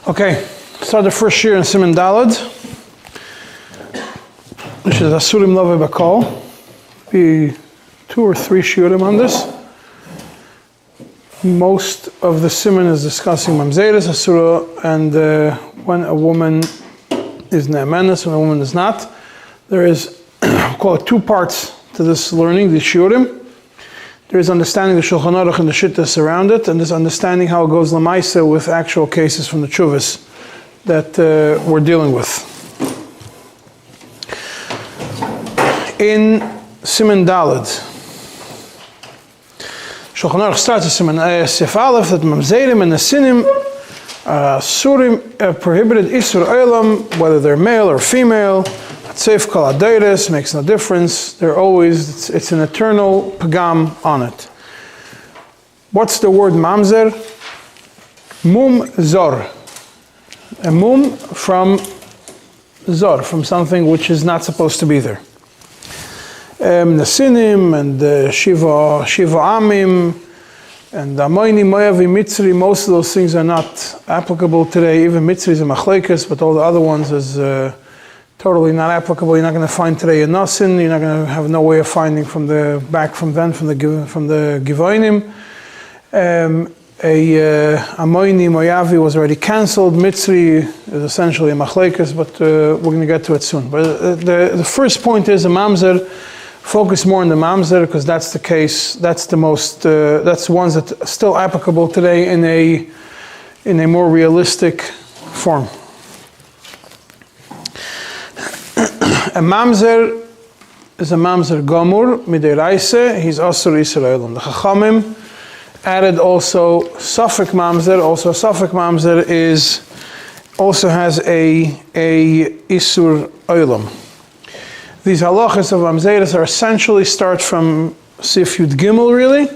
Okay, start the first year in Siman Daled, which is Asurim Love Bakol. Be 2 or 3 shiurim on this. Most of the Siman is discussing mamzeret, Asura, and when a woman is ne'emanis, when a woman is not. There is, call it 2 parts to this learning, the shiurim. There is understanding the Shulchan Aruch and the Shittas around it, and there's understanding how it goes Lamaisa with actual cases from the Tshuvas that we're dealing with. In Siman Daled, Shulchan Aruch starts with Siman Sif Aleph that Mamzerim and Nesinim Surim prohibited Isur Olam, whether they're male or female. Seif Kol Adeiris makes no difference. They're always, it's an eternal pagam on it. What's the word mamzer? Mum zor. A mum from zor, from something which is not supposed to be there. Nasinim and Shiva Amim and Amoini, Moavi, Mitzri, most of those things are not applicable today. Even Mitzri is a machlekes, but all the other ones is totally not applicable. You're not going to find today a Nasin. You're not going to have no way of finding from the back from then, from the Givoinim. Amoini, Moavi was already cancelled. Mitzri is essentially a machlekes, but we're going to get to it soon. But the first point is a mamzer. Focus more on the mamzer because that's the case. That's the most. That's the ones that are still applicable today in a more realistic form. A mamzer is a mamzer gomur midiraise. He's asur Yisraelim. The Chachamim added also Safek mamzer. Also Safek mamzer also has a isur olam. These halachas of mamzeres are essentially start from Sif Yud Gimel really.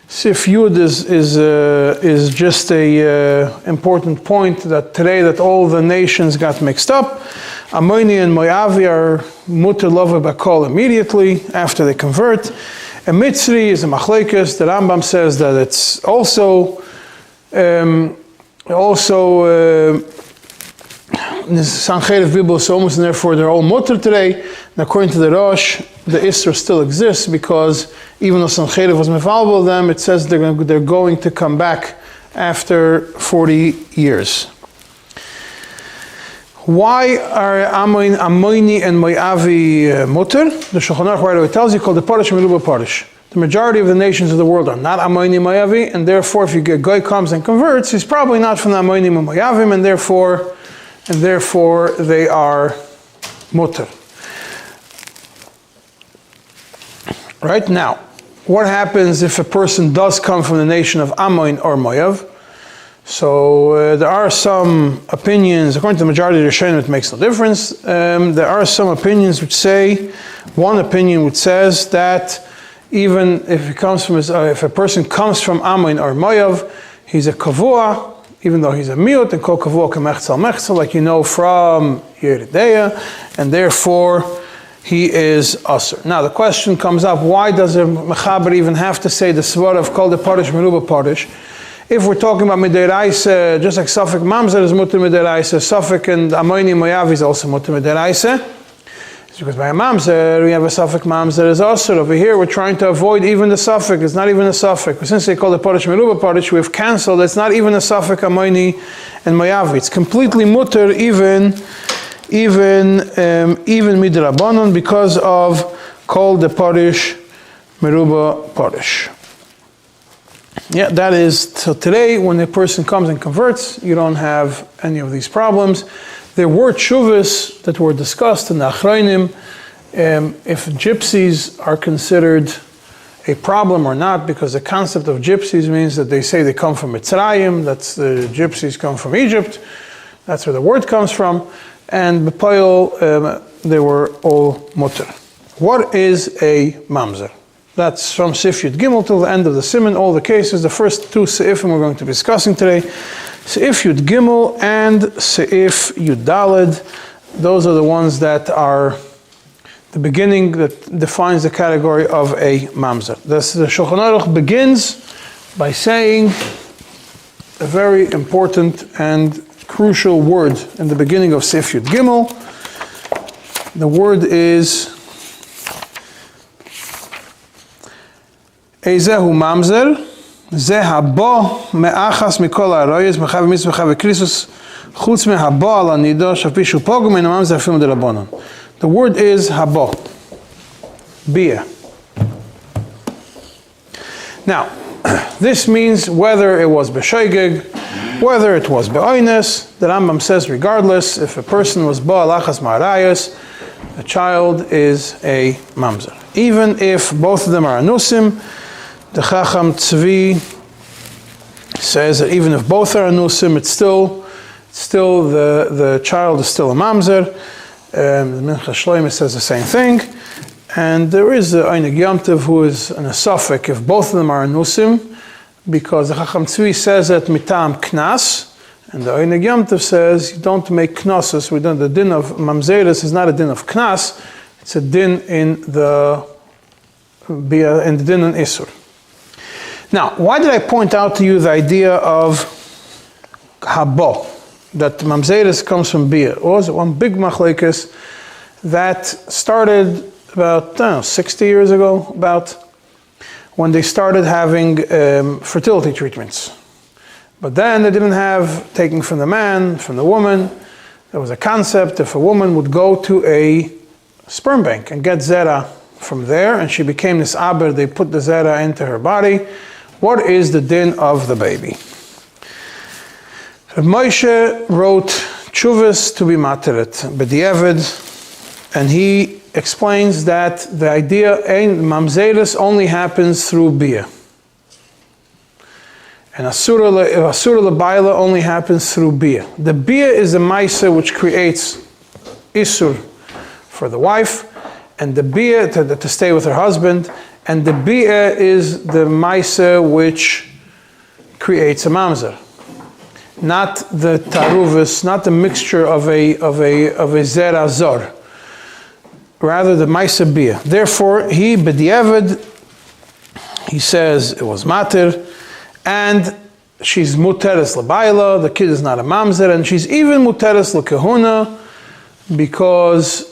Sif Yud is just a important point that today that all the nations got mixed up. Amoini and Moavi are muter love bakol immediately after they convert. A Mitzri is a machlekes. The Rambam says that it's also Sancherev Bibel so almost, and therefore they're all muter today. And according to the Rosh, the Isra still exists because even though Sancherev was mefalbel them, it says they're going to come back after 40 years. Why are Amoini and Moavi muter? The Shulchan Aruch right away tells you called the Parish Meruba Parish. The majority of the nations of the world are not Amoini and Moavi, and therefore if you get Goy comes and converts, he's probably not from the Amoini and Moavim, and therefore they are muter. Right now, what happens if a person does come from the nation of Amoin or Moav? So there are some opinions, according to the majority of the Rishonim, it makes no difference. There are some opinions which say, one opinion which says that even if if a person comes from Amoin or Moav, he's a kavua, even though he's a miut, and kol kavua kemechzel mechzel, like you know from Yeridea, and therefore he is asur. Now the question comes up: why does a mechaber even have to say the svara of kol the parish meruba parish? If we're talking about midiraisa, just like Safek mamzer is muter midiraisa, Safek and Amoini Moavi is also muter midiraisa. It's because by a mamzer we have a Safek mamzer is asur. Over here we're trying to avoid even the Safek. It's not even a Safek. Since they call the parish meruba parish, we've cancelled. It's not even a Safek Amoini and Moavi. It's completely muter even midrabanan because of called the parish meruba parish. Yeah, that is, so today when a person comes and converts, you don't have any of these problems. There were tshuvas that were discussed in the Achrayim, if gypsies are considered a problem or not, because the concept of gypsies means that they say they come from Mitzrayim, that's the gypsies come from Egypt, that's where the word comes from, and B'Poyel, they were all muter. What is a mamzer? That's from Sif Yud Gimel till the end of the Siman, all the cases. The first 2 Se'ifim we're going to be discussing today. Se'if Yud Gimel and Se'if Yud Daled. Those are the ones that are the beginning that defines the category of a mamzer. The Shulchan Aruch begins by saying a very important and crucial word in the beginning of Sif Yud Gimel. The word is Eizehu mamzer, ze habo me'achas mikol ha'aroyes, mechav mitzvah mechav krisus, chutz me'habo al anido, shapishu pogum min mamzer afim de rabbanon. The word is habo, bia. Now, this means whether it was b'shoigeg, whether it was be'oines. The Rambam says regardless, if a person was ba'alachas ma'arayas, the child is a mamzer. Even if both of them are anusim, the Chacham Tzvi says that even if both are anusim, it's still the child is still a mamzer. The Mincha Shloimeh says the same thing. And there is the Einig Yomtiv who is an asafik if both of them are anusim, because the Chacham Tzvi says that mitam knas, and the Einig Yomtiv says you don't make knosses. The din of mamzeres is not a din of knas; it's a din in the din in isur. Now, why did I point out to you the idea of habo, that mamzeres comes from bia? It was one big machlekes that started about 60 years ago, about when they started having fertility treatments. But then they didn't have taking from the man, from the woman. There was a concept if a woman would go to a sperm bank and get zera from there, and she became this aber, they put the zera into her body. What is the din of the baby? Moshe wrote Chuvas to be materet b'diavad, and he explains that the idea mamzeres only happens through bia, and asura lebaila only happens through bia. The bia is a maisa which creates isur for the wife, and the bia to stay with her husband, and the bia is the maisa which creates a mamzer, not the taruvus, not the mixture of a zera zor. Rather the maisa bia. Therefore, he b'diavad, he says it was matir, and she's muteres l'bayla, the kid is not a mamzer, and she's even muteres l'kehuna, because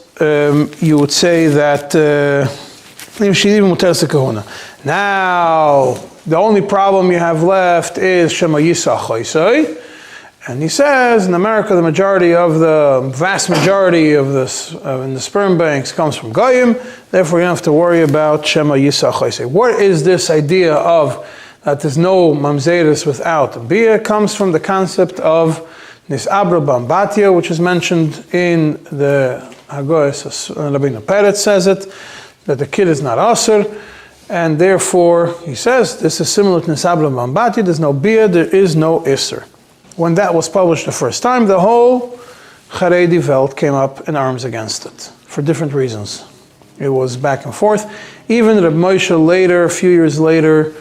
you would say that she's even muteres l'kehuna. Now, the only problem you have left is shema yisa choisoi. And he says, in America, the vast majority of this in the sperm banks comes from goyim. Therefore, you don't have to worry about shema yisa choisei. What is this idea of that there's no mamzeres without bia? Comes from the concept of nisabra bambatya, which is mentioned in the Hagoyes. Rabbeinu Peretz says it, that the kid is not asur, and therefore, he says, this is similar to nisabra bambatya, there's no bia, there is no isur. When that was published the first time, the whole Haredi Welt came up in arms against it, for different reasons. It was back and forth. Even Reb Moshe later, a few years later,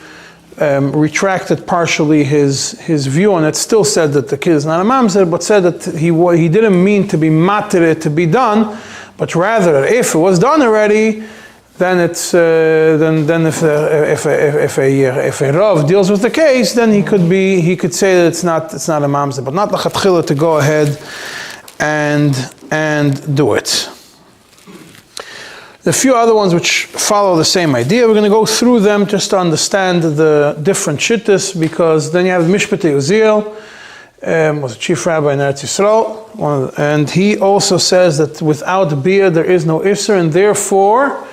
retracted partially his view on it, still said that the kid is not a mamzer, but said that he didn't mean to be matir to be done, but rather if it was done already, then it's then if a rav deals with the case, then he could say that it's not a mamzer, but not l'chatchila to go ahead and do it. The few other ones which follow the same idea, we're going to go through them just to understand the different shittas, because then you have Mishpatei Uziel, was a chief rabbi in Eretz Yisrael, and he also says that without bia there is no isser, and therefore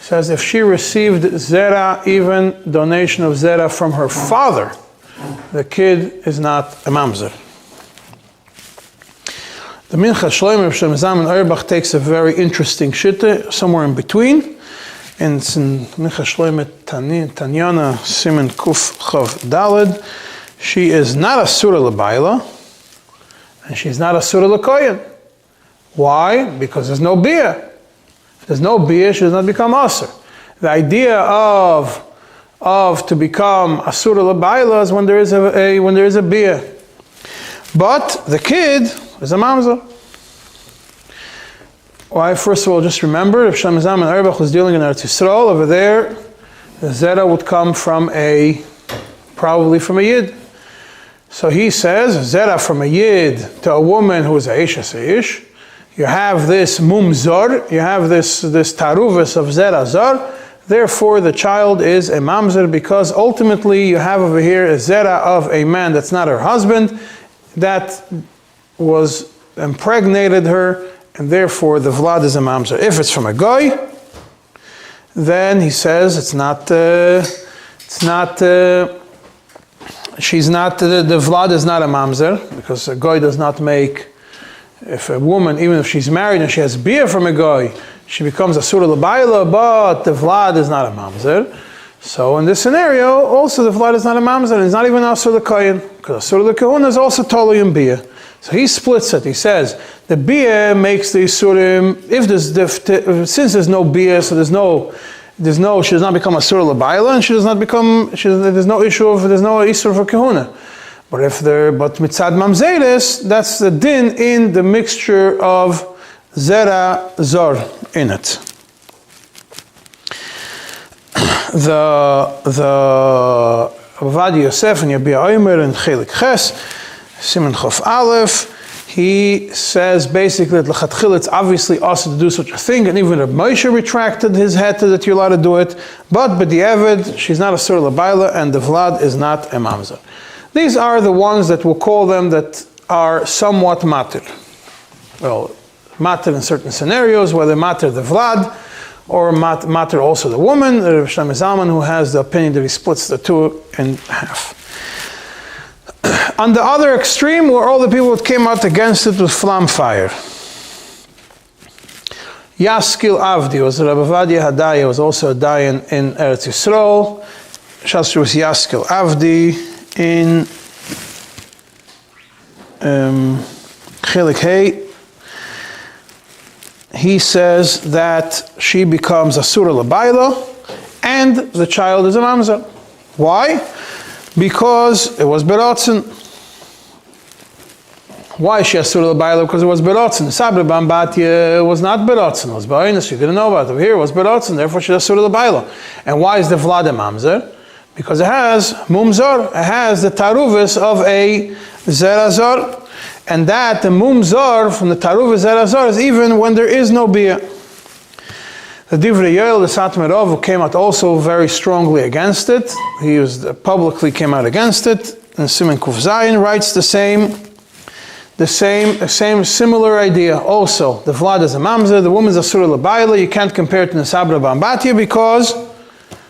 says if she received zera, even donation of zera from her father, the kid is not a mamzer. The Mincha Shloimeh of Shem Zalman Auerbach takes a very interesting shitta, somewhere in between, and it's in Mincha Shloimeh Tanyana Siman Kuf Chav Daled. She is not a surah l'bayla, and she's not a surah l'koyen. Why? Because there's no bia. If there's no bia, she does not become asur. The idea of to become a surah l'bayla is when there is a bia. But the kid is a mamzer. Why? First of all, just remember, if Shem Zalman Auerbach was dealing in Eretz Yisrael, over there, the zera would come from probably from a yid. So he says, Zera from a Yid to a woman who is a Isha Seish. You have this Mumzor, you have this Taruvis of Zera Zor. Therefore, the child is a Mamzer because ultimately you have over here a Zera of a man that's not her husband that was impregnated her, and therefore the Vlad is a Mamzer. If it's from a Goy, then he says the Vlad is not a Mamzer because a Goy does not make, if a woman, even if she's married and she has beer from a Goy, she becomes a Surah L'Bayla, but the Vlad is not a Mamzer. So in this scenario, also the Vlad is not a Mamzer, and it's not even Asur L'Koyin, because Asur L'Kohuna is also Tolui in Bia. So he splits it. He says, the Bia makes the Isurim, since there's no Bia, so she does not become a Surah L'Bayla, and there's no Isur for Kahuna. But Mitzad Mamzeres, that's the din in the mixture of Zera Zor in it. The Avad Yosef and Yabia Omer and Chelik Ches, Siman Chof Aleph, he says basically that L'chatchil it's obviously also to do such a thing, and even Reb Moshe retracted his head that you're allowed to do it, but B'di'evid, she's not a Surah L'Bayla, and the Vlad is not a Mamzer. These are the ones that we'll call them that are somewhat matir. Well, matir in certain scenarios, whether matir the Vlad, or matir also the woman. Rav Shlomo Zalman, who has the opinion that he splits the two in half. On the other extreme, where all the people that came out against it was flam fire. Yaskil Avdi was Rabbi Vadia Hadaya, was also a Dayan in Eretz Yisrael. Shastri was Yaskil Avdi in Chelik Hey. He says that she becomes a Surah L'Bayla and the child is a Mamzer. Why? Because it was Beratzen. Why is she a Surah L'Bayla? Because it was Beratzen. Sabra Bambatya was not Beratzen, it was Ba'inus, she didn't know about it. Over here it was Beratzen, therefore she's a Surah L'Bayla. And why is the Vlad a Mamzer? Because it has Mumzor, it has the Taruvis of a Zerazor. And that, the Mumzor from the Taruvis Zerazor is even when there is no Bia. The Divrei Yoel, the Satmarov, who came out also very strongly against it. He publicly came out against it. And Siman Kuf Zayin writes the same similar idea. Also, the Vlad is a Mamzer, the woman's a Surah L'Bayla. You can't compare it to the Sabra Bambatya because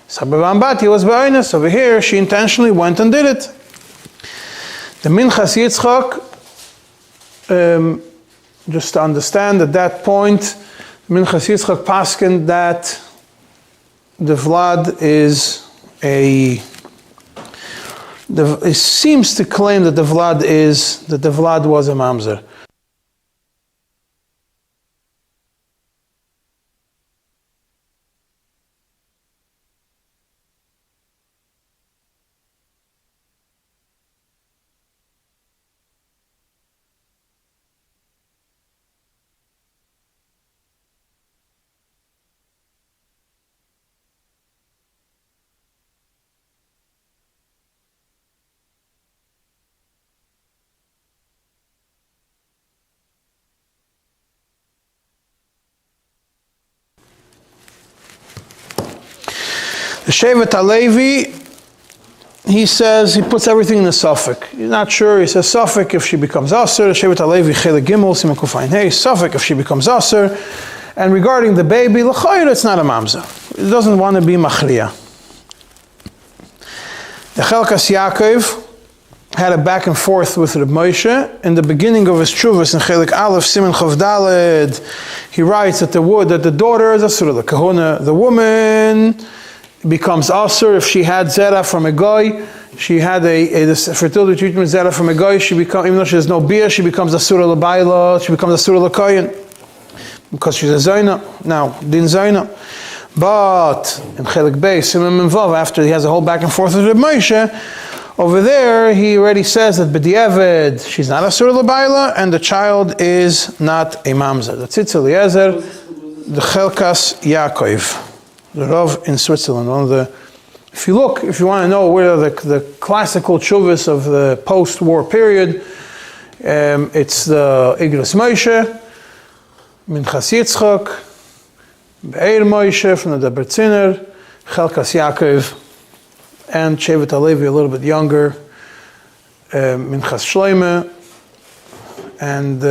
Sabra Bambatya was Ba'inus. Over here, she intentionally went and did it. The Minchas Yitzchak, just to understand at that point, Minchas Yitzchak paskin that the Vlad it seems to claim that the Vlad was a Mamzer. The Shevet HaLevi, he says, he puts everything in the suffix. He's not sure, he says suffix if she becomes Asur, Shevet HaLevi, Chelik Gimel, Siman Kufayin Hey, suffix if she becomes Asur. And regarding the baby, L'chayr, it's not a Mamzer. It doesn't want to be Machriya. The Chelkas Yaakov had a back and forth with Reb Moshe. In the beginning of his Tshuvas in Chelik Aleph, Siman Chav Daled, he writes that the daughter is Asur L'Kahuna, the woman becomes Asur if she had Zera from a Goy. She had a fertility treatment Zera from a Goy. Even though she has no Bia, she becomes Asur L'Bayla, she becomes Asur L'Koyin. Because she's a Zaina. Now, Din Zaina. But in Chelik Beis, Siman Memvav, after he has a whole back and forth with Reb Moshe, over there he already says that B'di'evid, she's not Asur L'Bayla, and the child is not a Mamzer. The Tzitz Eliezer, the Chelkas Yaakov. The Rav in Switzerland, one of the if you want to know where the classical tshuvas of the post-war period, it's the Igros Moshe, Minchas Yitzchak, Be'er Moshe from the Bertziner, Chelkas Yaakov, and Shevet HaLevi a little bit younger, Minchas Shloime, and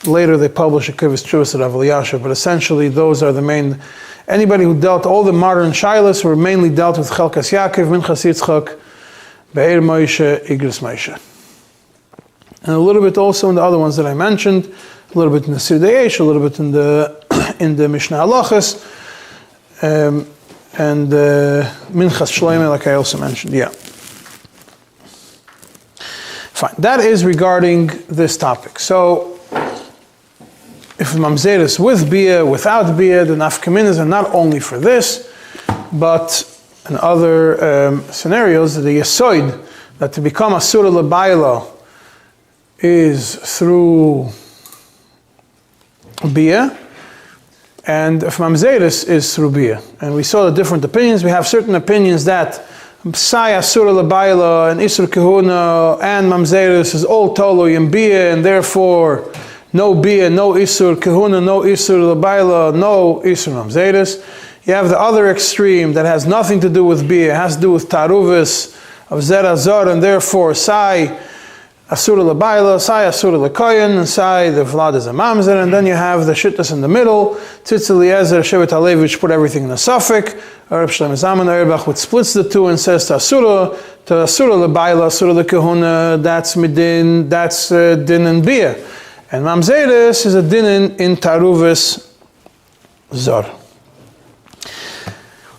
later they published a Kivus Tshuvas of Rav Elyashiv, but essentially those are the main. Anybody who dealt, all the modern shilas were mainly dealt with Chelkas Yaakov, Minchas Yitzchak, Be'er Moshe, Igros Moshe. And a little bit also in the other ones that I mentioned, a little bit in the Sirudei Eish, a little bit in the Mishnah Halachas, and Minchas Shloime, like I also mentioned. Yeah. Fine. That is regarding this topic. So, if mamzeres with bia, without bia, the nafkaminas are not only for this, but in other scenarios, the yesoid, that to become asura lebayla is through bia, and if mamzeres is through bia. And we saw the different opinions. We have certain opinions that Sai asura lebayla and isur kehuna and mamzeres is all toloi in bia, and therefore no bia, no isur kehuna, no isur lebayla, no isur mamzeres. You have the other extreme that has nothing to do with bia, it has to do with taruvis of zer azar, and therefore sai asura lebayla, sai asura lekoyen, and sai the vlad is a mamzer, and then you have the shittas in the middle, tzitz eliezer, shevet halevi, which put everything in a suffix, Reb Shlomo Zalman Auerbach, which splits the two and says to asura lebayla, asura lekehuna, that's midin, that's din and bia. And mamzeres is a din in taruvis zar.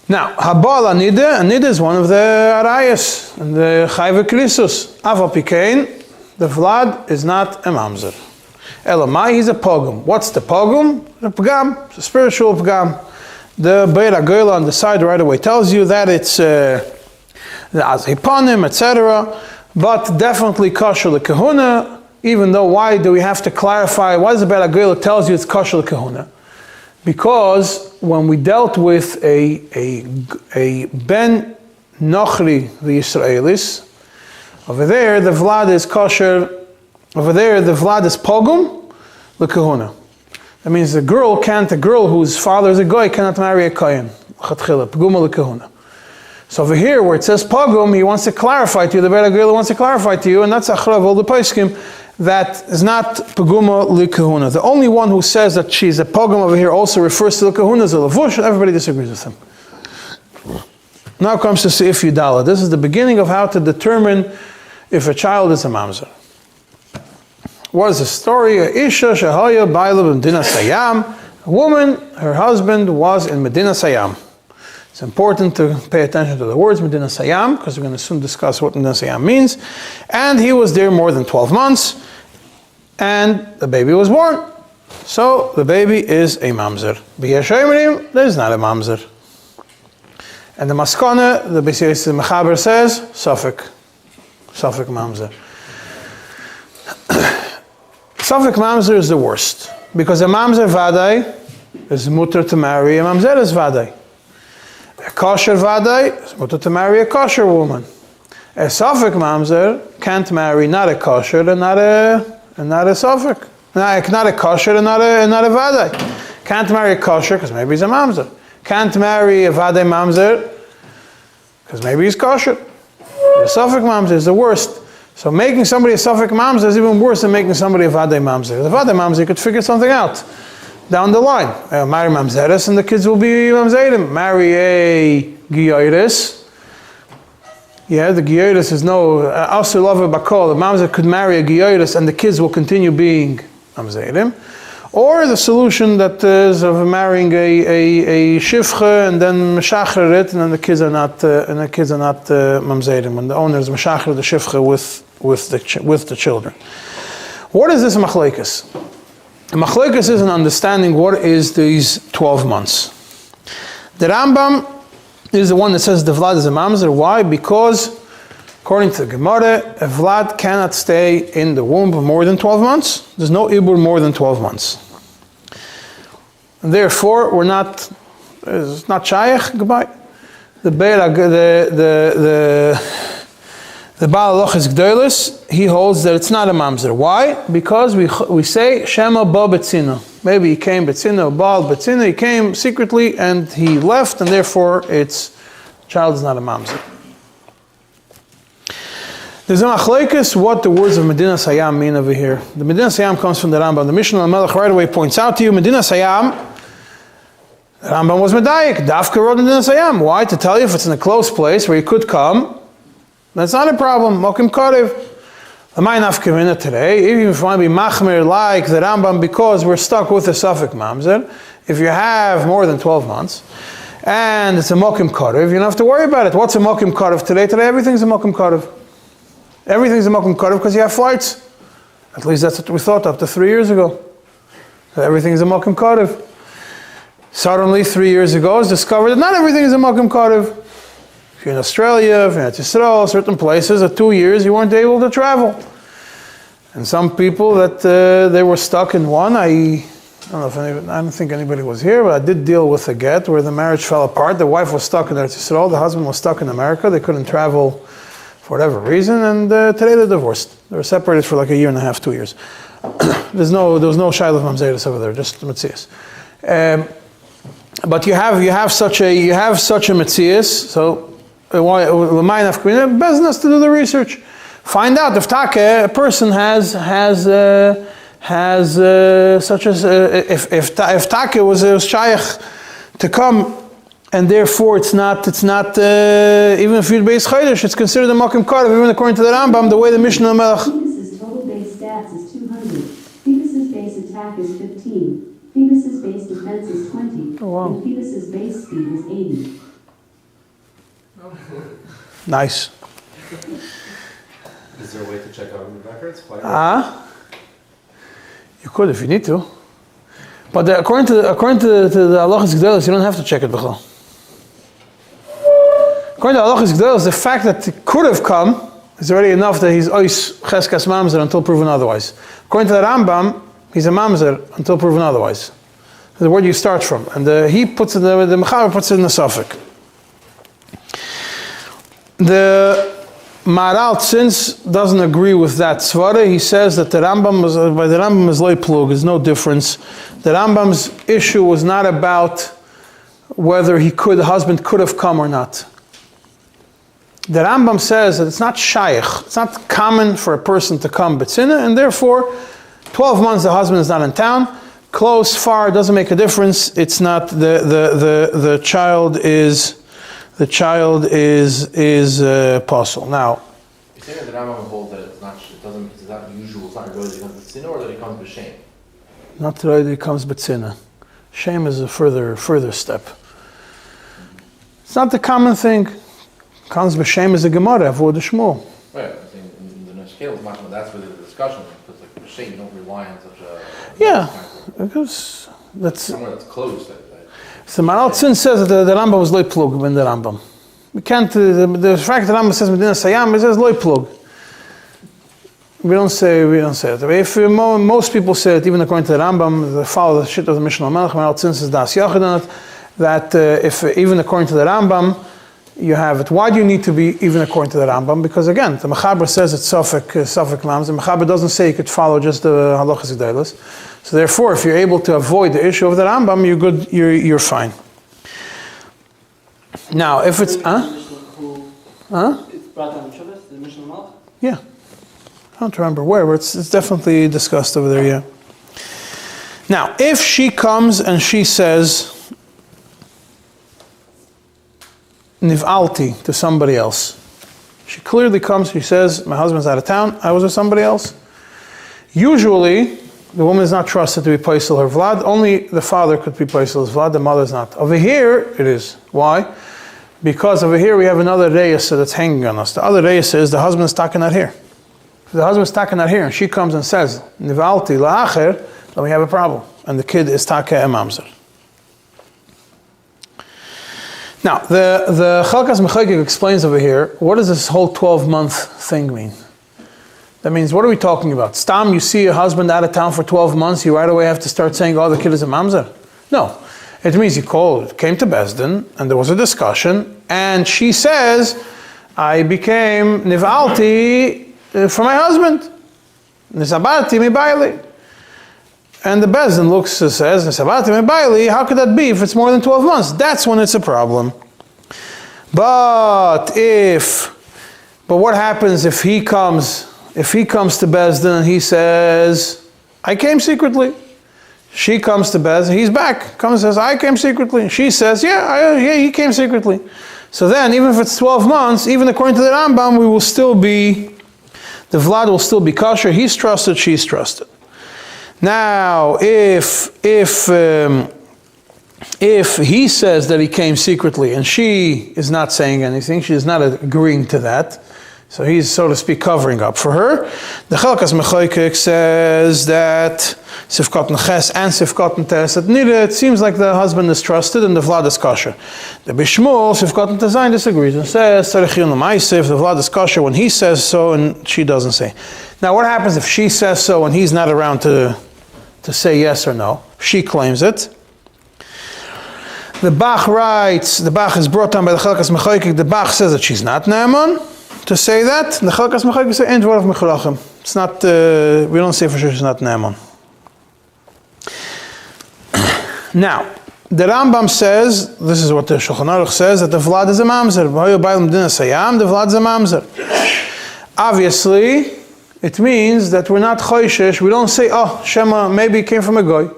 Now, habal anida, anida is one of the arayas, and the chayve krisus. Aval pikein, the vlad is not a mamzer. Elamai, he's a pogum. What's the pogum? A pagam, it's a spiritual pagam. The Beir HaGoyla on the side right away tells you that it's the azhiponim, etc. But definitely kosher lekehuna. Even though, why do we have to clarify? Why does the Beir HaGoyla tells you it's kosher lekehuna? Because when we dealt with a ben nochri the Yisraelis, over there the vlad is kosher. Over there the vlad is pogum lekehuna. That means a girl whose father is a goy cannot marry a kohen. Chatchila poguma lekehuna. So over here where it says pogum, he wants to clarify to you. The Beir HaGoyla wants to clarify to you, and that's achra of all the poskim. That is not poguma lekehuna. The only one who says that she's a pogum over here also refers to lekehuna as a lavush. Everybody disagrees with him. Now comes to Seif Yudala. This is the beginning of how to determine if a child is a mamzer. What is the story? Isha shahaya ba'ila b'medina sayam. A woman, her husband was in Medina Sayam. It's important to pay attention to the words Medina Sayam, because we're going to soon discuss what Medina Sayam means. And he was there more than 12 months, and the baby was born. So the baby is a mamzer. B'yashayimrim, there's not a mamzer. And the maskana, the Beis Yosef Mechaber says, Safek mamzer. Safek mamzer is the worst, because a mamzer vadai is mutter to marry a mamzeres vadai. A kosher vadai is mutter to marry a kosher woman. A safek mamzer can't marry not a kosher and not a safek. Not a kosher and not a vadai. Can't marry a kosher because maybe he's a mamzer. Can't marry a vadai mamzer because maybe he's kosher. The safek mamzer is the worst. So making somebody a safek mamzer is even worse than making somebody a vadai mamzer. The vadai mamzer, you could figure something out down the line. Marry mamzeres and the kids will be mamzerim. Marry a giyoris. Yeah, the giyoris is no asur lava bakol. The mamzer could marry a giyoris and the kids will continue being mamzerim. Or the solution that is of marrying a shifcha and then meshacher it, and then the kids are not mamzerim. When the owner is meshacher the shifcha with the children. What is this machlekes? Machlekes is an understanding what is these 12 months. The Rambam is the one that says the vlad is a mamzer. Why? Because according to the Gemara, a vlad cannot stay in the womb for more than 12 months. There's no ibur more than 12 months. And therefore, it's not shayach, goodbye. the Baal Halochos Gdolos, he holds that it's not a mamzer. Why? Because we say Shema Ba Betzina. Maybe he came Betzina, Baal Betzina, he came secretly and he left, and therefore child is not a mamzer. There's a machlekes what the words of Medinas Hayam mean over here. The Medinas Hayam comes from the Rambam. The Mishnah HaMelech right away points out to you, Medinas Hayam, the Rambam was medayik. Dafka wrote Medinas Hayam. Why? To tell you if it's in a close place where you could come, that's not a problem. Mokim Karev. L'may nafkamina today, even if you want to be machmir like the Rambam, because we're stuck with the Suffolk mamzer, if you have more than 12 months, and it's a mokim karev, you don't have to worry about it. What's a mokim karev today? Today everything's a mokim karev. Everything's a mokim karev because you have flights. At least that's what we thought up to 3 years ago. Everything's a mokim karev. Suddenly 3 years ago it's discovered that not everything is a mokim karev. If you're in Australia, if you're in Israel, certain places, at 2 years you weren't able to travel. And some people that they were stuck in one, I don't think anybody was here, but I did deal with a get where the marriage fell apart. The wife was stuck in Israel, the husband was stuck in America. They couldn't travel for whatever reason, and today they're divorced. They were separated for like a year and a half, 2 years. There was no Shiloh Mamzeris over there, just Metzias. But you have such a Metzias, so business to do the research. Find out if Take, a person has such as if Take was shaykh to come, and therefore it's not even if you're base chaydish, it's considered a makom karev, even according to the Rambam, the way the Mishnah HaMelech. Phoebus's total base stats is 200. Phoebus's base attack is 15. Phoebus's base defense is 20. Oh, wow. And Phoebus's base speed is 80. Nice. Is there a way to check out the records? You could if you need to. But according to the Halachos Gdolos, you don't have to check it b'chol. According to the Halachos Gdolos, the fact that it could have come is already enough that he's ois cheskas mamzer until proven otherwise. According to the Rambam, he's a mamzer until proven otherwise. The word you start from, and he puts it, the Mechaber puts it in the suffix. The Maral Tzins doesn't agree with that svara. He says that the Rambam is loy plug. There's no difference. The Rambam's issue was not about whether the husband could have come or not. The Rambam says that it's not shaykh. It's not common for a person to come betzina, and therefore, 12 months the husband is not in town. Close, far, doesn't make a difference. It's not the child is. The child is apostle. Now, you say that the Rambam holds that it's not usual, it's not really that he comes b'tzina, or that he comes b'shem? Not that he comes b'tzina. Shame is a further step. It's not the common thing. Comes b'shem is a Gemara, avoid the Shmuel. Right, I think in the Neshkel, that's really the discussion, because like b'shem, you don't rely on such a... Yeah, because that's... somewhere that's closed. So Maral Tzin says that the Rambam was loy plug in the Rambam. We can't, the fact that the Rambam says Medinas Hayam, he says loy plug. We don't say it. If most people say it, even according to the Rambam, they follow the shit of the Mishnah HaMelech, Maral Tzin says das yachid on it, that if even according to the Rambam, you have it. Why do you need to be even according to the Rambam? Because again, the Mechaber says it's Suffolk Mams. The Mechaber doesn't say you could follow just the Halachos Gdolos. So therefore, if you're able to avoid the issue of the Rambam, you're good. You're fine. Now, if it's It's brought down in Shabbos, the Mishnah HaMelech? Yeah, I don't remember where, but it's definitely discussed over there. Yeah. Now, if she comes and she says Niv'alti to somebody else. She clearly comes, she says, my husband's out of town, I was with somebody else. Usually, the woman is not trusted to be Paisel her Vlad, only the father could be Paisel his Vlad, the mother is not. Over here, it is. Why? Because over here we have another Reisa that's hanging on us. The other Reisa is the husband is talking out here. If the husband is talking out here and she comes and says, Niv'alti la'acher, then we have a problem. And the kid is Taka Mamzer. Now, the Chalkas Mechagig explains over here, what does this whole 12-month thing mean? That means, what are we talking about? Stam, you see a husband out of town for 12 months, you right away have to start saying, oh, the kid is a mamzer? No. It means he came to Bezdin, and there was a discussion, and she says, I became nivalti for my husband. Nisabati mi baili. And the Bezdin looks and says, Nisabati mi baili, how could that be if it's more than 12 months? That's when it's a problem. But what happens if he comes to Bezdin and he says, I came secretly? She comes to Bezdin, he's back, comes and says, I came secretly. She says, yeah, he came secretly. So then, even if it's 12 months, even according to the Rambam, the Vlad will still be kosher. He's trusted, she's trusted. Now, if he says that he came secretly and she is not saying anything, she is not agreeing to that, so he's, so to speak, covering up for her. The Chalkas Mechoykek says that Sifkat Neches and Sifkat Netes, that neither, it seems like the husband is trusted and the Vlad is kosher. The Bishmul, Sifkat Netezayin, disagrees and says, if the Vlad is kosher when he says so and she doesn't say. Now what happens if she says so and he's not around to say yes or no? She claims it. The Bach writes, the Bach is brought down by the Chalkas Mechoykek, the Bach says that she's not Naaman to say that. The Chalkas Mechoykek say, Ein dvar of Mechalachim. It's not, we don't say for sure she's not Naaman. Now, the Rambam says, this is what the Shulchan Aruch says, that the Vlad is a mamzer. The Vlad is a mamzer. Obviously, it means that we're not choishish. We don't say, oh, Shema, maybe it came from a goy.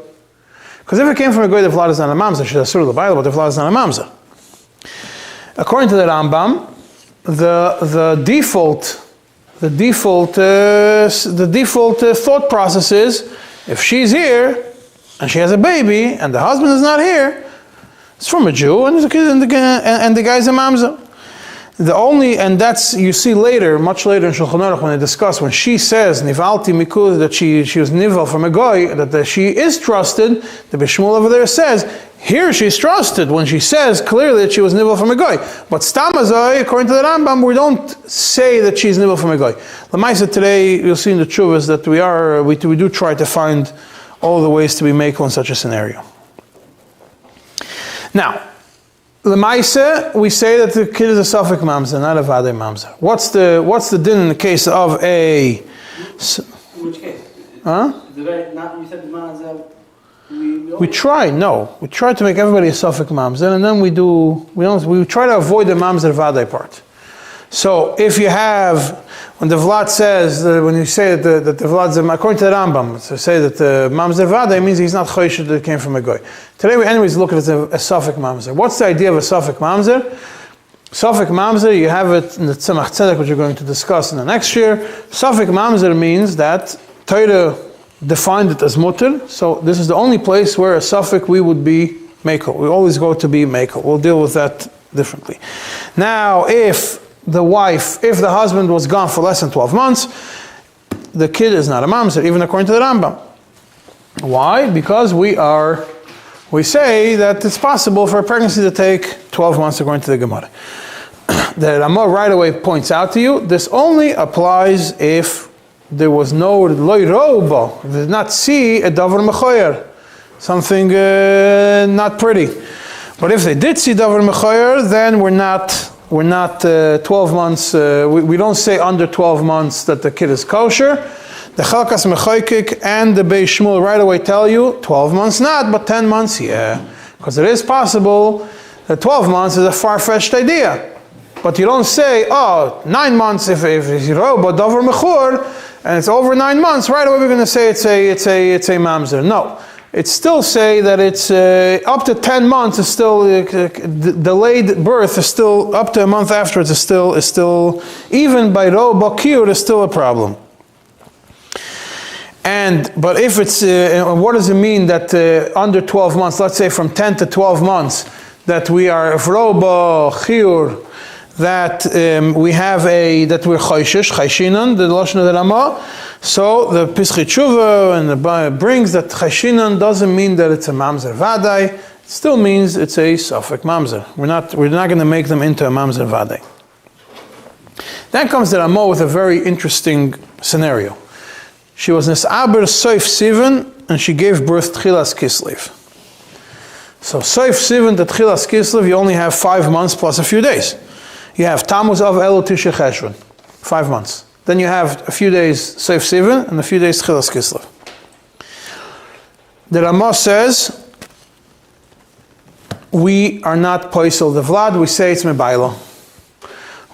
Because if it came from a goy, the Vlad is not a mamzer. She's a surah of the Bible, but the Vlad is not a mamzer. According to the Rambam, the default thought process is, if she's here and she has a baby and the husband is not here, it's from a Jew and the guy's a mamzer. And that's, you see later, much later in Shulchan Aruch when they discuss, when she says nivalti mikud, that she was nival from a goy, that she is trusted, the Bishmul over there says, here she's trusted when she says clearly that she was nival from a goy. But stamazoi, according to the Rambam, we don't say that she's nival from a goy. L'maisa today, you'll see in the Chuvas that we do try to find all the ways to be makel in such a scenario. Now, l'maisa, we say that the kid is a safek mamzer, not a vadei mamzer. What's the din in the case of a? In which case? Huh? Did I not? You said the mamzer. We try to make everybody a safek mamzer, and then we try to avoid the mamzer vadei part. So if you have, when the Vlad says, when you say that the Vlad's, according to the Rambam, to say that the mamzer vadei means he's not choished that it came from a goy. Today we anyways look at it as a safek mamzer. What's the idea of a safek mamzer? Safek mamzer, you have it in the Tzemach Tzedek, which we're going to discuss in the next year. Safek mamzer means that Torah defined it as mutter, so this is the only place where a safek we would be mekel. We always go to be mekel. We'll deal with that differently. Now, if the husband was gone for less than 12 months, the kid is not a mamzer, even according to the Rambam. Why? Because we say that it's possible for a pregnancy to take 12 months according to the Gemara. The Ramah right away points out to you, this only applies if there was no loy roba, did not see a davar mechoyer, something not pretty. But if they did see davar mechoyer, then we're not 12 months. We don't say under 12 months that the kid is kosher. The Chalkas Mechoykek and the Beis Shmuel right away tell you 12 months not, but 10 months yeah, because it is possible that 12 months is a far-fetched idea. But you don't say, 9 months if it's roba davar mechor, and it's over 9 months, right away we're going to say it's a mamzer. No, it still say that it's up to 10 months is still delayed birth is still up to a month afterwards is still even by roba kiur is still a problem. But if it's what does it mean that under 12 months, let's say from 10 to 12 months, that we are roba kiur, that we have that we're chayshinan, the lashon of the Ramah. So the Pischei Tshuva and the Bible brings that chayshinan doesn't mean that it's a mamzer vadai. It still means it's a safek mamzer. We're not going to make them into a mamzer vadai. Then comes the Ramah with a very interesting scenario. She was nis'aber soif sivan and she gave birth tchilas kislev. So Seif Sivan to Tchilas Kislev, you only have 5 months plus a few days. You have Tammuz of Elul Tisha Cheshvan, 5 months. Then you have a few days Seif Sivan and a few days Tchilas Kislev. The Ramah says, we are not Poisel the Vlad, we say it's Mebailo.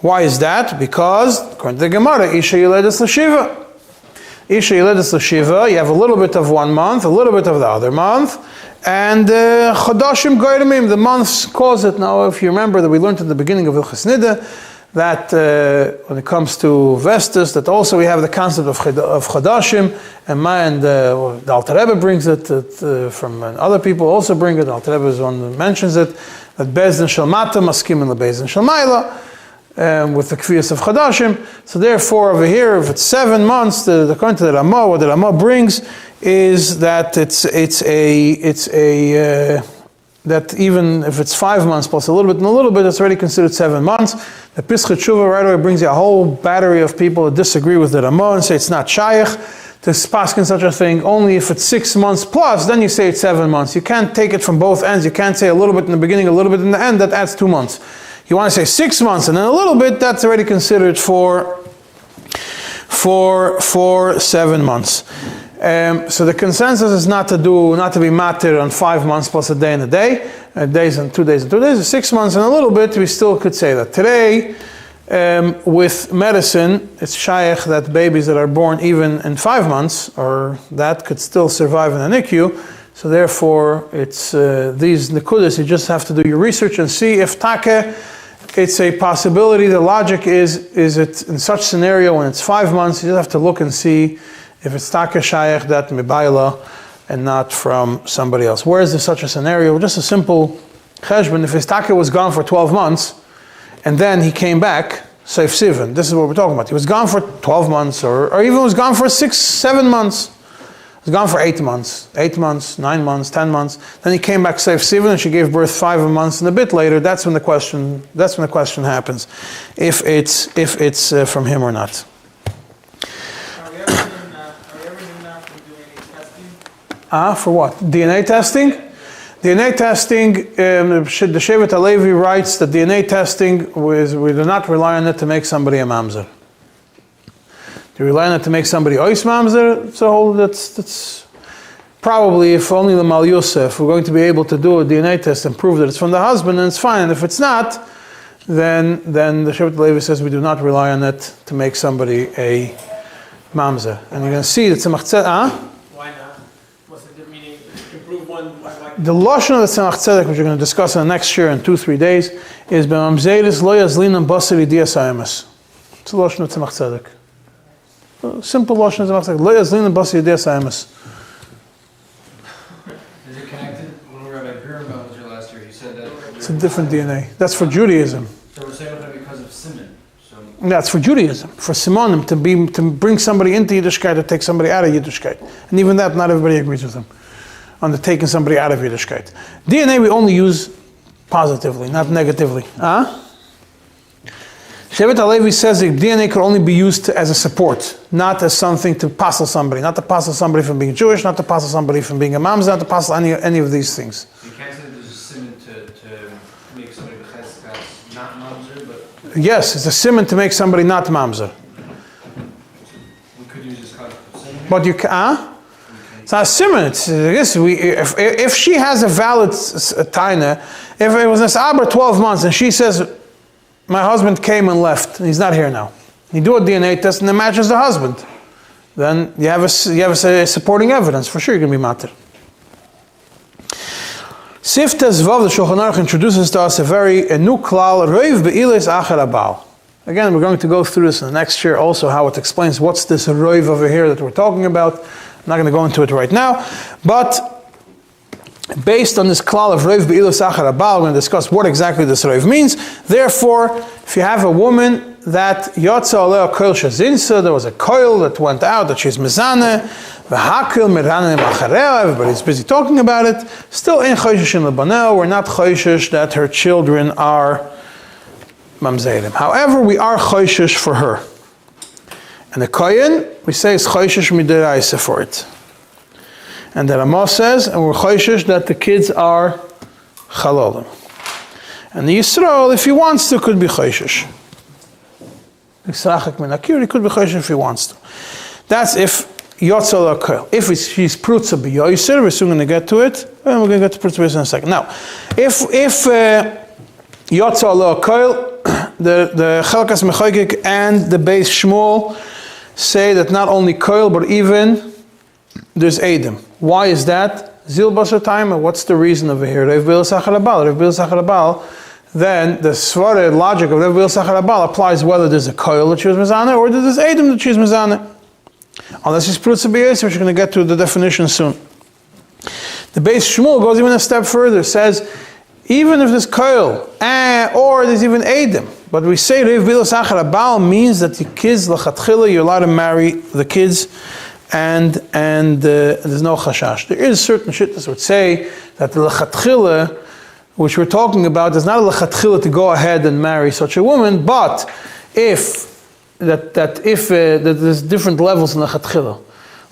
Why is that? Because, according to the Gemara, Isha Yeledes L'Shiva. Isha Yeledes L'Shiva, you have a little bit of 1 month, a little bit of the other month, and Chodashim Goyremim, the months cause it. Now, if you remember that we learned at the beginning of Ilchas Nida, that when it comes to Vestus, that also we have the concept of Chodashim, and the Alter Rebbe brings it, from other people also bring it, the Alter Rebbe is one that mentions it, that Bezdin Shalmata Maskim and the Bezdin Shalmaila, with the Kviyas of Chodashim. So therefore, over here, if it's 7 months, according to the Ramah, what the Ramah brings is that that even if it's 5 months plus a little bit and a little bit, it's already considered 7 months. The Pischat Shuvah right away brings you a whole battery of people that disagree with the Ramah and say it's not Shaykh to paskin such a thing. Only if it's 6 months plus, then you say it's 7 months. You can't take it from both ends. You can't say a little bit in the beginning, a little bit in the end. That adds 2 months. You want to say 6 months and then a little bit, that's already considered for 7 months. So the consensus is not to be matir on 5 months plus a day and a day, days and 2 days and 2 days. 6 months and a little bit, we still could say that. Today, with medicine, it's shaykh that babies that are born even in 5 months, or that could still survive in a NICU. So therefore, it's these nekudas, you just have to do your research and see if take, it's a possibility. The logic is it in such scenario when it's 5 months, you just have to look and see if it's take shayach that mibayla and not from somebody else. Where is there such a scenario? Just a simple cheshbon. If his take was gone for 12 months and then he came back, Seif Sivan, this is what we're talking about. He was gone for 12 months or even was gone for 6, 7 months. He was gone for 8 months, 8 months, 9 months, 10 months. Then he came back Seif Sivan and she gave birth 5 months and a bit later. That's when the question happens, if it's from him or not. For what? DNA testing? DNA testing, the Shevet HaLevi writes that DNA testing, we do not rely on it to make somebody a mamzer. To rely on it to make somebody ois mamzer, so that's probably, if only the Mal Yosef, we're going to be able to do a DNA test and prove that it's from the husband, and it's fine. And if it's not, then the Shevet HaLevi says we do not rely on it to make somebody a mamzer. And you're going to see that Tzemach Tzedek, the Lashon of the Tzemach Tzedek, which we're going to discuss in the next year in 2-3 days, is B'mamzeris lo yazlinam basari dias haemes. It's the Lashon of Tzemach Tzedek. Simple Lashon of Tzemach Tzedek. Lo yazlinam basari dias haemes. Is it connected? When we were at Birnbaum was here last year, you said that It's a different DNA. That's for Judaism. So we're saying that because of Siman. So That's for Judaism. For Simonim, to bring somebody into Yiddishkeit or take somebody out of Yiddishkeit. And even that, not everybody agrees with them. On the taking somebody out of Yiddishkeit. DNA we only use positively, not negatively. Shevet HaLevi says that DNA could only be used as a support, not as something to passel somebody, not to passel somebody from being Jewish, not to passel somebody from being a mamzer, not to passel any of these things. you can't say that there's a Siman to make somebody that's not mamzer, but Yes, it's a siman to make somebody not mamzer. we could use this concept of Siman. But you can, it's not a siman. If she has a valid taina, if it was Nes'aber 12 months and she says, my husband came and left, and he's not here now. You do a DNA test and it matches the husband. Then you have a supporting evidence. For sure you're going to be matir. Sif Tezvav, the Shulchan Aruch introduces to us a new klal, Reiv be'iles acher abal. Again, we're going to go through this in the next year also, how it explains what's this Reiv over here that we're talking about. I'm not going to go into it right now, but based on this klal of Reiv be'iles acher abal, we're going to discuss what exactly this Reiv means. Therefore, if you have a woman that Yotza Alea Koil Shazinsa, there was a coil that went out, that she's mezaneh, everybody's busy talking about it. Still in choishish in lebanel, we're not choishish that her children are mamzerim. However, we are choishish for her. And the kohen, we say is choishish midiraisa for it. And the Ramah says, and we're choishish that the kids are chalolim. And the Yisrael, if he wants to, could be choishish. Yisrachik min akir, he could be choishish if he wants to. That's if yotzal akoil. If she's prutza b'yoyser, we're soon going to get to it, and we're going to get to prutza b'yoyser in a second. Now, if yotzal akoil, the Chelkas Mechoykik and the Beis Shmuel say that not only koil, but even there's Edom. Why is that? Zil basar time, what's the reason over here? Rev Bil Sachar Abal. Rev Bil Sachar Abal, then the svara logic of Rev Bil Sachar Abal applies whether there's a koil that she's mezana or there's Edom that she's mezana. Unless she's prutza b'yoyser, which we're going to get to the definition soon. The Beis Shmuel goes even a step further, says even if there's koil or there's even Edom, but we say Rev Bil Sachar Abal means that the kids l'chatchila you're allowed to marry the kids. And there's no chashash. There is certain shittas would say that the lechatchila, which we're talking about, is not a lechatchila to go ahead and marry such a woman, but if there's different levels in lechatchila.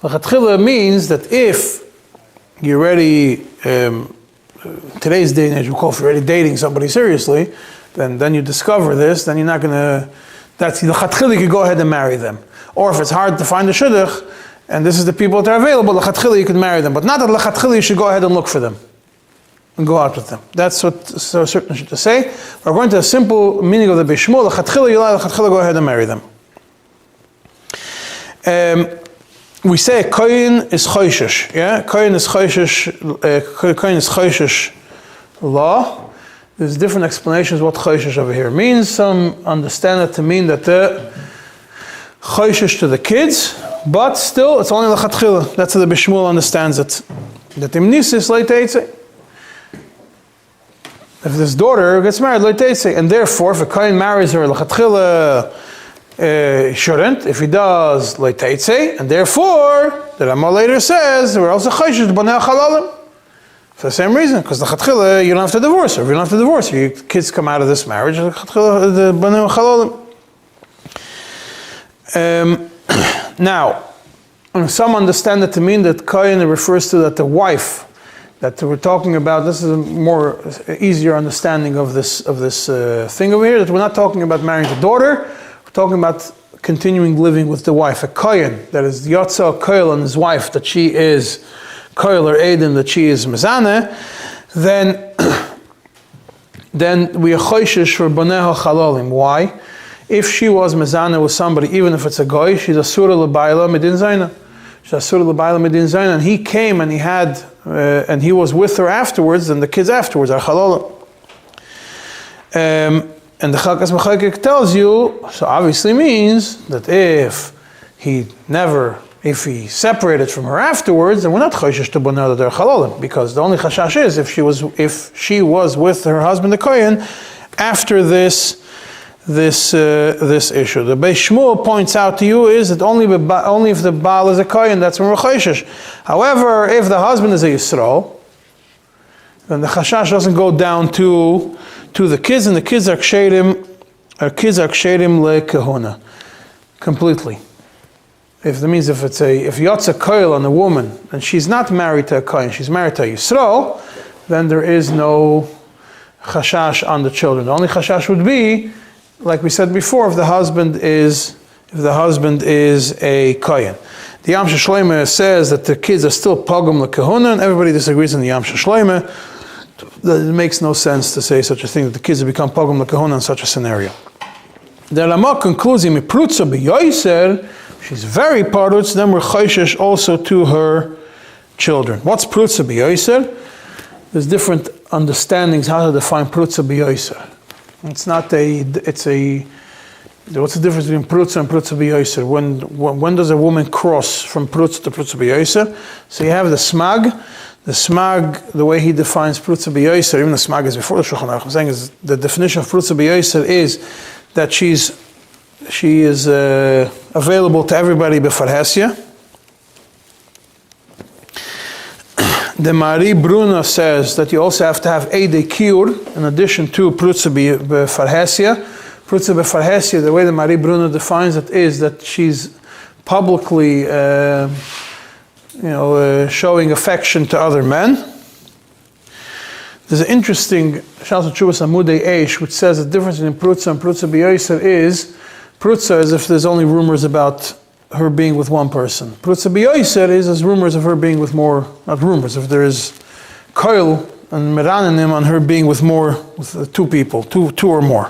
Lechatchila means that if you're already today's day and age we call for already dating somebody seriously, then you discover this, then you're not gonna. That's the lechatchila. You can go ahead and marry them, or if it's hard to find a shidduch. And this is the people that are available, l'chatchila you can marry them. But not that l'chatchila you should go ahead and look for them. And go out with them. That's what so certain should say. We're going to a simple meaning of the Beis Shmuel, l'chatchila you allow l'chatchila go ahead and marry them. We say koyin is choishish. Yeah? Koyin is choishish law. There's different explanations what choishish over here means. Some understand it to mean that the choishish to the kids, but still, it's only l'chatchila. That's how the Beis Shmuel understands it. That imnisis leiteitze. If this daughter gets married, leiteitze, and therefore, if a kohen marries her, l'chatchila shouldn't. If he does, leiteitze, and therefore, the Rama later says, we're also chayshish b'nei hachalalim. For the same reason, because l'chatchila you don't have to divorce her. If you don't have to divorce her, your kids come out of this marriage, l'chatchila the b'nei hachalalim. Now, some understand it to mean that kohen refers to that the wife that we're talking about. This is a more easier understanding of this thing over here. That we're not talking about marrying the daughter. We're talking about continuing living with the wife. A kohen that is yotza koil and his wife that she is koil or edom that she is mezaneh. Then we are choishish for b'nei hachalalim. Why? If she was mezana with somebody, even if it's a goy, she's asura l'bayla medin zayna. She's asura l'bayla medin zayna, and he came and he had, and he was with her afterwards, and the kids afterwards are chalolim. And the Chelkas Mechoykik tells you, so obviously means that if he separated from her afterwards, then we're not choishish to b'nei that they're chalolim, because the only chashash is if she was with her husband the kohen after this issue. The Beis Shmuel points out to you is that only if the Baal is a kohen, that's when we're choishish. However, if the husband is a Yisrael, then the chashash doesn't go down to the kids, and the kids are kshedim lekehuna completely. If that means if yotza koil on a woman and she's not married to a kohen, she's married to a Yisrael, then there is no chashash on the children. The only chashash would be, like we said before, if the husband is a kohen. The Yam Shloime says that the kids are still pogum lekehuna, and everybody disagrees on the Yam Shloime. It makes no sense to say such a thing, that the kids have become pogum lekehuna in such a scenario. The Rama concludes, "Miprutza b'yoyser," she's very parutz, then we're choishish also to her children. What's prutza b'yoyser? There's different understandings how to define prutza b'yoyser. What's the difference between prutza and prutza b'yoyser? When does a woman cross from prutza to prutza b'yoyser? So you have the smag. The smag, the way he defines prutza b'yoyser, even the smag is before the Shulchan Aruch. I'm saying is the definition of prutza b'yoyser is that she is available to everybody b'farhesya. The Mari Bruna says that you also have to have Eidei Kiur in addition to Prutza B'Farhesya. Prutza B'Farhesya, the way the Mari Bruna defines it is that she's publicly showing affection to other men. There's an interesting Shas Chuvas Amudei Eish which says the difference between Prutza and Prutza B'Yoser is if there's only rumors about her being with one person. Prutza B'Yoser is as rumors of her being with more, not rumors, if there is koil and meranim on her being with two people, two or more.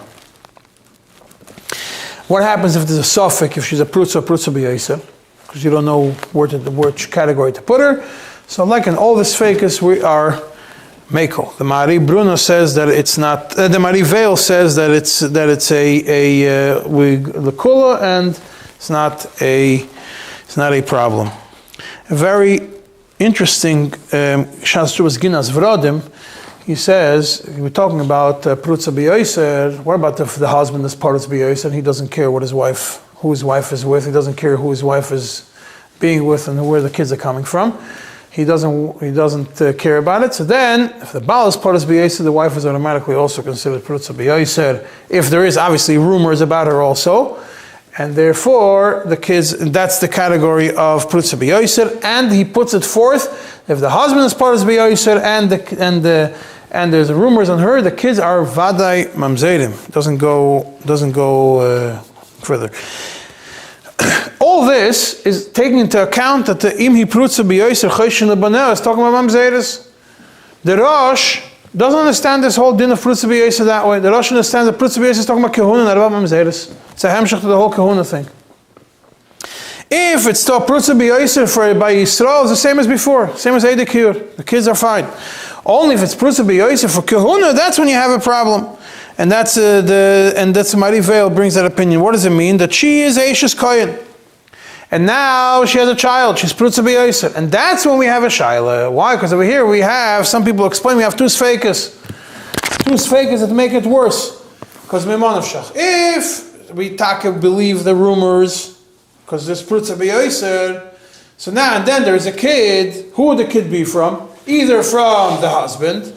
What happens if there's a suffix, if she's a Prutza B'Yoser? Because you don't know which category to put her. So like in all this fakis, we are Meko. The Mari Bruno says that it's not. The Mari Veil says that it's a Kula and it's not a problem. A very interesting Shas Chuvas Ginas Vradim. He says we're talking about Prutza B'Yoser. What about if the husband is Prutza B'Yoser and he doesn't care who his wife is with? He doesn't care who his wife is being with and where the kids are coming from. He doesn't care about it. So then, if the Baal is Prutza B'Yoser, the wife is automatically also considered Prutza B'Yoser. If there is obviously rumors about her also, and therefore the kids, that's the category of Prutza B'Yoser. And he puts it forth: if the husband is Prutza B'Yoser and there's rumors on her, the kids are Vadai Mamzerim. Doesn't go further. All this is taking into account that the Imhi Prutza B'Yoser Choshen Lebanel is talking about Mamzeris. The Rosh doesn't understand this whole din of Prutza B'Yoser that way. The Rosh understands that Prutza B'Yoser is talking about Kehuna, not about Mamzeris. It's a hemshech to the whole Kehuna thing. If it's still Prutza B'Yoser by Yisrael, it's the same as before, same as Eidekir. The kids are fine. Only if it's Prutza B'Yoser for Kehuna, that's when you have a problem. And that's Mari Veil brings that opinion. What does it mean? That she is Eishes Kohen. And now she has a child. She's Prutza B'Yoser. And that's when we have a Shaila. Why? Because over here we have, some people explain, we have two Sfeikas. Two Sfeikas that make it worse. Because Mimonavshach. If we believe the rumors, because there's Prutza B'Yoser, so now and then there's a kid. Who would the kid be from? Either from the husband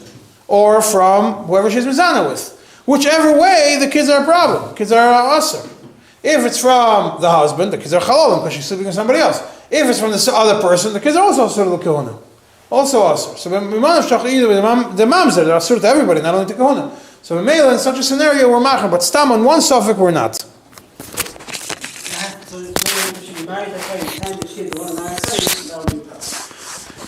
or from whoever she's mizana with. Whichever way, the kids are a problem. Kids are asr. If it's from the husband, the kids are chalalim because she's sleeping with somebody else. If it's from the other person, the kids are also asr to kahuna. Also asr. So either the mamzer, they're asr to everybody, not only to kahuna. So in such a scenario, we're machar, but stam on one suffix, we're not.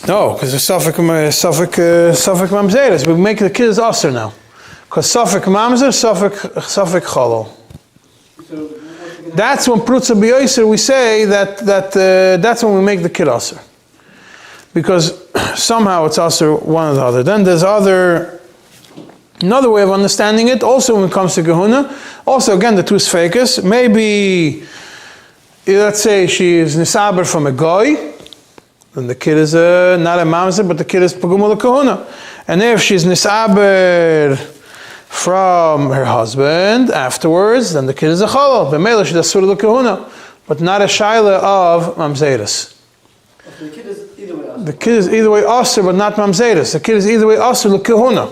No, because the suffix mamzeres. We make the kids asr now. Because suffix mamzer, suffix chalal. That's when Prutza B'Yoser we say that's when we make the kid asr. Because somehow it's asr one or the other. Then there's another way of understanding it, also when it comes to Gehuna. Also again the two sfeikas. Maybe, let's say she is nisaber from a goy, then the kid is not a mamzer, but the kid is pagumul kahuna. And if she's nisaber from her husband afterwards, then the kid is a chalal. B'meila she does surah l'kahuna, but not a shaila of mamzeris. The kid is either way asr. The kid is either way asr, but not mamzeris. The kid is either way asr l'kahuna.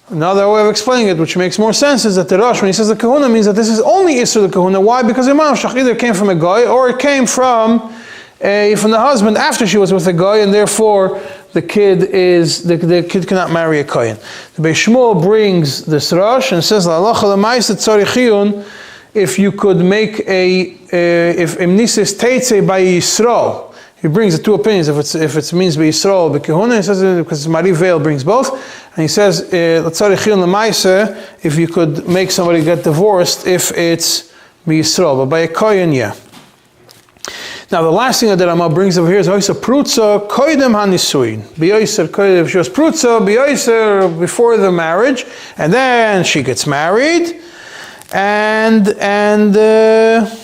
Another way of explaining it, which makes more sense, is that the Rosh, when he says the kahuna, means that this is only isur l'kahuna. Why? Because Imam Shach either came from a guy or it came from the husband after she was with a guy, and therefore the kid cannot marry a kohen. The Beis Shmuel brings this Rosh and says la'alacha l'ma'aseh tzarichiyun, if you could make if imnisis teitze by Yisrael. He brings the two opinions. If it means by Yisrael by Kehuna, he says because Mari Veil brings both, and he says tzarichiyun l'ma'aseh, if you could make somebody get divorced if it's by Yisrael, but by a kohen, yeah. Now the last thing that the Rama brings over here is Oysa Prutza Koidem HaNisuin. B'Yoser Koidem, if she was Prutza, B'Yoser before the marriage, and then she gets married, and then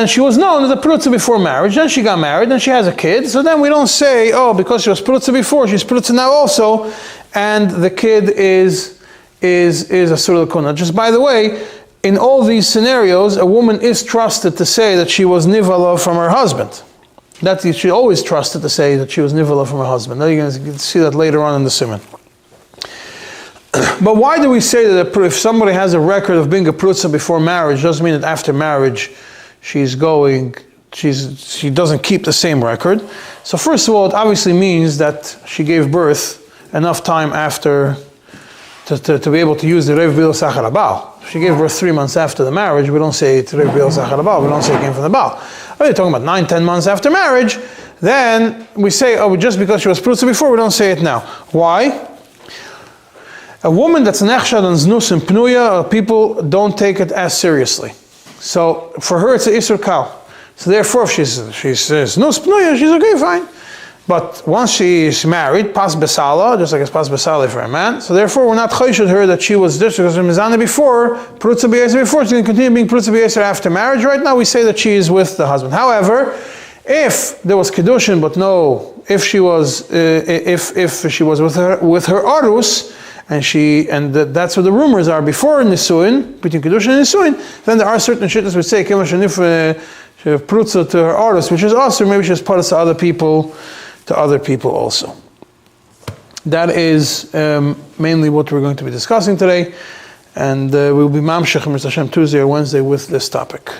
she was known as a Prutza before marriage, then she got married, then she has a kid, so then we don't say, oh, because she was Prutza before, she's Prutza now also, and the kid is a Surah L'Kuna. Just by the way, in all these scenarios, a woman is trusted to say that she was nivala from her husband. She always trusted to say that she was nivala from her husband. Now you're going to see that later on in the Siman. But why do we say that if somebody has a record of being a prutza before marriage, doesn't mean that after marriage she doesn't keep the same record? So first of all, it obviously means that she gave birth enough time after to be able to use the Rev Bilo Sachar Abal. If she gave birth 3 months after the marriage, we don't say it's Rev Bilo Sachar Abal, we don't say it came from the Baal. If you're talking about 9-10 months after marriage, then we say, oh, just because she was Prutza before, we don't say it now. Why? A woman that's nechshad on znus and pnuya, people don't take it as seriously. So for her, it's an isur kal. So therefore, if she says znus pnuya, she's okay, fine. But once she's married, pas besala, just like it's pas besala for a man. So therefore, we're not chayshud her that she was this because her mizana before, prutza b'yeser before, she's going to continue being prutza b'yeser after marriage. Right now, we say that she is with the husband. However, if there was kedushin, but no, if she was with her arus, and that's what the rumors are before nisuin, between kedushin and nisuin, then there are certain shittas which say prutza to her arus, which is also maybe she's part of other people also. That is mainly what we're going to be discussing today, and we'll be mamshech Mr. Hashem Tuesday or Wednesday with this topic.